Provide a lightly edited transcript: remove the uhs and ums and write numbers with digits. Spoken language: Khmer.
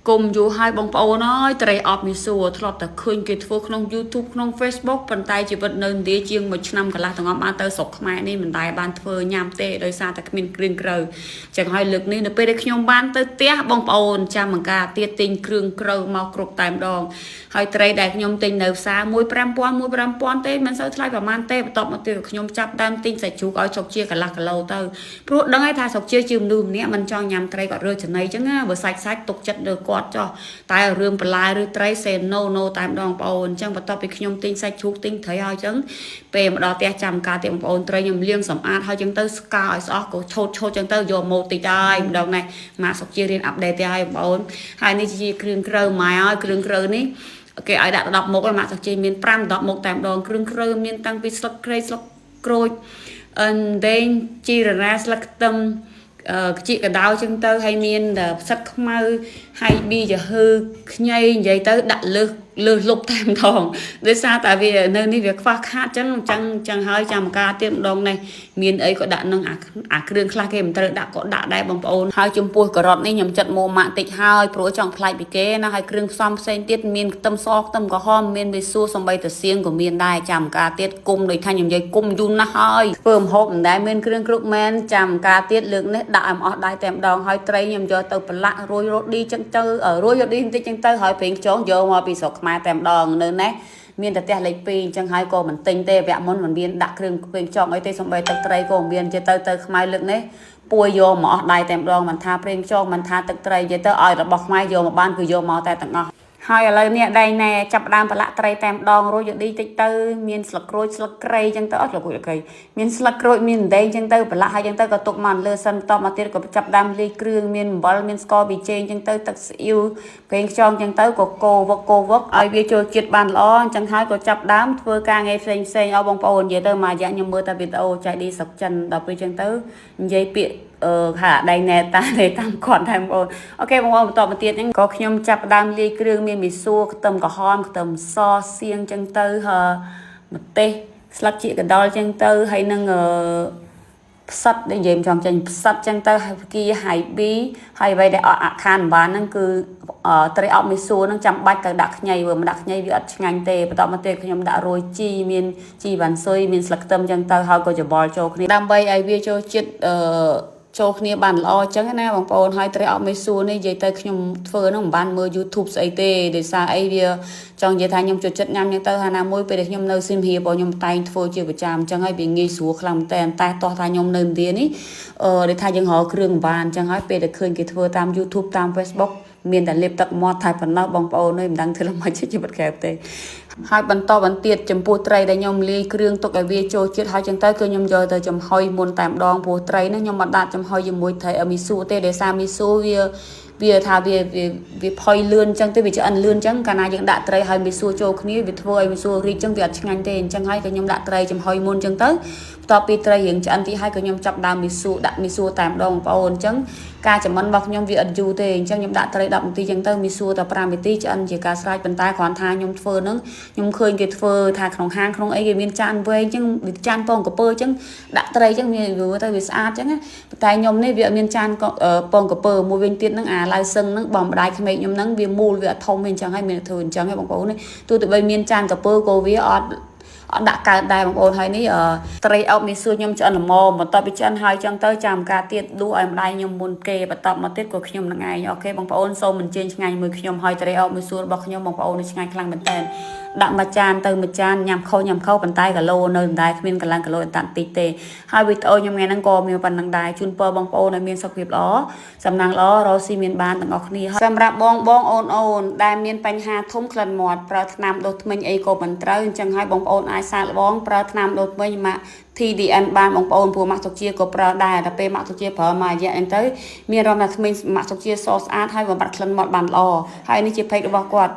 គុំយូរហើយបងប្អូនអើយត្រីអប់មីសួរធ្លាប់តែឃើញគេធ្វើក្នុង YouTube ក្នុង Facebook ប៉ុន្តែជីវិតនៅឥណ្ឌាជាង1ឆ្នាំកន្លះទាំងអស់បានទៅស្រុកខ្មែរនេះមិនដែលបានធ្វើញ៉ាំទេដោយសារតែគ្មានគ្រឿងក្រៅចឹងហើយលើកនេះនៅពេលដែលខ្ញុំបានទៅផ្ទះបងប្អូនចាំបង្ការទៀតទិញគ្រឿងក្រៅមកគ្រប់តែម្ដងហើយត្រីដែលខ្ញុំទិញនៅផ្សារ1,500ទេមិនសូវថ្លៃប្រហែលទេបន្ទាប់មកទៀតខ្ញុំចាប់ដើមទិញសាច់ជ្រូកឲ្យស្រុកជាកន្លះគីឡូទៅព្រោះដឹងហើយថាស្រុកជាមនុស្សម្នាក់មិនចង់ញ៉ាំត្រីគាត់រើចំណីចឹងណាបើសាច់ទុកចិត្តលើគាត់ចោះតែរឿងបន្លែឬត្រីសេណូតែម្ដងបងប្អូនអញ្ចឹងបន្ទាប់ពីខ្ញុំទិញសាច់ជ្រូកទិញត្រីហើយអញ្ចឹងពេលមកដល់ផ្ទះចាំការទៀតបងប្អូនត្រីខ្ញុំលាងសម្អាតហើយអញ្ចឹងទៅស្ការឲ្យស្អស់ក៏ឆូតអញ្ចឹងទៅយកម៉ូតិចហើយម្ដងនេះម៉ាក់ស្រុកជារៀនអាប់ដេតទៀតហើយបងប្អូនហើយនេះជាគ្រឿងក្រៅម៉ែហើយគ្រឿងក្រៅនេះគេឲ្យដាក់10មុខម៉ាក់ស្រុកជាមាន5 10មុខតែម្ដងគ្រឿងក្រៅមានតាំងពីស្លឹកគ្រៃស្លឹកក្រូចដេងជីរណាស្លឹកខ្ទឹមជីកដៅចឹងទៅហើយមានផ្សិតខ្មៅហើយប៊ីចាហឺខ្ញីនិយាយទៅដាក់លើសលុបតែម្ដងដោយសារតែវានៅនេះវាខ្វះខាតចឹងហើយចាំការទៀតម្ដងនេះមានអីក៏ដាក់នឹងអាគ្រឿងខ្លះគេមិនត្រូវដាក់ក៏ដាក់ដែរបងប្អូនហើយចំពោះការ៉ុតនេះខ្ញុំចិត្តម៉ូម៉ាក់តិចហើយព្រោះចង់ប្លែកពីគេណាហើយគ្រឿងផ្សំផ្សេងទៀតមានខ្ទឹមសខ្ទឹមក្រហមមានវាសួរសំបីតសៀងក៏មានដែរចាំការទៀតគុំដូចថាខ្ញុំនិយាយគុំយូរណាស់ហើយធ្វើម្ហូបមិនដែលមានគ្រឿងគ្រប់មែនចាំការទៀតលើកនេះដាក់ឲ្យអស់ដែរតែម្ដងហើយត្រីខ្ញុំយកទៅប្រឡាក់រួយរ៉ូឌីចឹងទៅរួយរ៉ូឌីបន្តិចចឹងទៅហើយប្រេងខ្យងយកមកពីស្រុកខ្មែរតែម្ដងនៅនេះមានតែផ្ទះលេខ2អញ្ចឹងហើយក៏មិនទិញទេវគ្គមុនមិនមានដាក់គ្រឿងពេញចង់អីទេសំបីទឹកត្រីក៏មិនមានចេះទៅខ្មែរលើកនេះពួយយកមកអស់ដៃតែម្ដងមិនថាប្រេងចង់មិនថាទឹកត្រីចេះទៅឲ្យរបស់ខ្មែរយកមកបានគឺយកមកតែទាំងអស់ហើយឥឡូវនេះដៃណែចាប់ដើមប្រឡាក់ត្រីតែម្ដងរួចយកឌីតិចទៅមានស្លឹកក្រូចស្លឹកគ្រៃចឹងទៅអត់ស្លឹកក្រូចអីមានស្លឹកក្រូចមានដែងចឹងទៅប្រឡាក់ហើយចឹងទៅក៏ទុកមកលើសិនបន្តមកទៀតក៏ចាប់ដើមលាយគ្រឿងមានអំបិលមានស្ករប៊ីចេងចឹងទៅទឹកស៊ីអ៊ីវប្រេងខ្យងចឹងទៅក៏កូរវឹកឲ្យវាចូលជាតិបានល្អអញ្ចឹងហើយក៏ចាប់ដើមធ្វើការងារផ្សេងឲ្យបងប្អូននិយាយទៅមួយរយៈខ្ញុំមើលតែវីដេអូចៃឌីស្រុកចិនដល់ពេលចឹងទៅនិយាយពាក្យค่ะដៃណែតាមគាត់តែបងប្អូនអូខេបងប្អូនបន្តមកទៀតហ្នឹងក៏ខ្ញុំចាប់ដើមលាយគ្រឿងមានមីសួរខ្ទឹមក្រហមខ្ទឹមសសៀងចឹងទៅម្ទេសស្លឹកជីកដុលចឹងទៅហើយនឹងផ្សិតនិយាយមិនចំចេញផ្សិតចឹងទៅហើយគីហើយប៊ីហើយអ្វីដែលអត់អាខានបានហ្នឹងគឺត្រីអប់មីសួរហ្នឹងចាំបាច់ទៅដាក់ខ្ញីបើមិនដាក់ខ្ញីវាអត់ឆ្ងាញ់ទេបន្តមកទៀតខ្ញុំដាក់រោយជីមានជីវ៉ាន់ស៊ុយមានស្លឹកខ្ទឹមចឹងទៅហើយក៏ច្របល់ចូលគ្នាដើម្បីឲ្យវាចូលជាតិចូលគ្នាបានល្អអញ្ចឹងណាបងប្អូនហើយត្រីអប់មីសួរនេះនិយាយទៅខ្ញុំធ្វើហ្នឹងមិនបានមើល YouTube ស្អីទេដោយសារអីវាចង់និយាយថាខ្ញុំចូលចិត្តញ៉ាំហ្នឹងទៅហើយណាមួយពេលដែលខ្ញុំនៅសៀមរាបខ្ញុំតែងធ្វើជាប្រចាំអញ្ចឹងហើយវាងាយស្រួលខ្លាំងតែតោះថាខ្ញុំនៅឥណ្ឌានេះដូចថាយើងរកគ្រឿងបានអញ្ចឹងហើយពេលដែលឃើញគេធ្វើតាម YouTube តាម Facebook មានតែលេបទឹកមាត់តែប៉ុណ្ណោះបងប្អូនមិនដឹងធ្វើល្មិចជីវិតក្រែបទេហើយបន្តបន្ទាប់ចំពោះត្រីដែលខ្ញុំលាយគ្រឿងទុកឲ្យវាចូលជាតិហើយចឹងទៅគឺខ្ញុំយកទៅចំហុយមុនតែម្ដងព្រោះត្រីនេះខ្ញុំមិនដាក់ចំហុយជាមួយត្រីមីសួរទេដោយសារមីសួរវាថាវាផុយលឿនចឹងទៅវាឆ្អិនលឿនចឹងកាលណាយើងដាក់ត្រីហើយមីសួរចូលគ្នាវាធ្វើឲ្យមីសួររីកចឹងវាអត់ឆ្ងាញ់ទេអញ្ចឹងហើយក៏ខ្ញុំដាក់ត្រីចំហុយមុនចឹងទៅបន្ទាប់ពីត្រីរៀងឆ្អិនទីហើយក៏ខ្ញុំចាប់ដើមមីសួរដាក់មីសួរតែម្ដងបងប្អូនអញ្ចឹងការចំអិនរបស់ខ្ញុំវាអត់យូរទេអញ្ចឹងខ្ញុំដាក់ត្រី10នាទីចឹងទៅមីសួរតែ5នាទីឆ្អិនជាការស្រេចប៉ុន្តែគ្រាន់ថាខ្ញុំធ្វើហ្នឹងខ្ញុំឃើញគេធ្វើថាក្នុងហាងក្នុងអីគេមានចានវែងចឹងវាចានពងកពើចឹងដាក់ត្រីចឹងវាទៅវាស្អាតចឹងណាតែខ្ញុំនេះវាអត់មានចានពងកពើមួយវិញទៀតហ្នឹងអាឡៅសឹងហ្នឹងបងម្ដាយក្មេកខ្ញុំហ្នឹងវាមូលវាអត់ធំទេអញ្ចឹងហើយមានធ្វើអញ្ចឹងហើយបងប្អូននេះទោះទៅបីមានចានកពើក៏វាអត់ដាក់កើតដែរបងប្អូនហើយនេះត្រីអប់មីសួរខ្ញុំឆ្អិនល្មមបន្ទាប់ពីឆ្អិនហើយចឹងទៅចាំការទៀតដួសឲ្យម្ដាយខ្ញុំមុនគេបន្តមកទៀតក៏ខ្ញុំនឹងឯងអូខេបងប្អូនសូមអញ្ជើញឆ្ងាញ់មួយខ្ញុំហើយត្រីអប់មីសួររបស់ខ្ញុំបងប្អូននេះឆ្ងាញ់ខ្លាំងមែនតើដាក់មួយចានទៅមួយចានញ៉ាំខុសប៉ុន្តែគីឡូនៅដែរគ្មានកន្លងគីឡូតាន់តិចទេហើយវីដេអូខ្ញុំថ្ងៃហ្នឹងក៏មានប៉ុណ្្នឹងដែរជូនពរបងប្អូនឲ្យមានសុខភាពល្អសំណាងល្អរកស៊ីមានបានទាំងអស់គ្នាសម្រាប់បងអូនដែលមានបញ្ហាធំក្លិនមាត់ប្រើថ្នាំដុសធ្មេញអីក៏មិនត្រូវអញ្ចឹងហើយបងប្អូនអាចសាកល្បងប្រើថ្នាំដុសធ្មេញម៉ាក់ TDN បានបងប្អូនព្រោះម៉ាក់សុកជាក៏ប្រើដែរតែពេលម៉ាក់សុកជាប្រើមួយរយៈអញ្ចឹងទៅមានរំណាស់ធ្មេញម៉ាក់សុកជាសស្អាតហើយបំបត្តិក្លិនមាត់បានល្អហើយនេះជាភេករបស់គាត់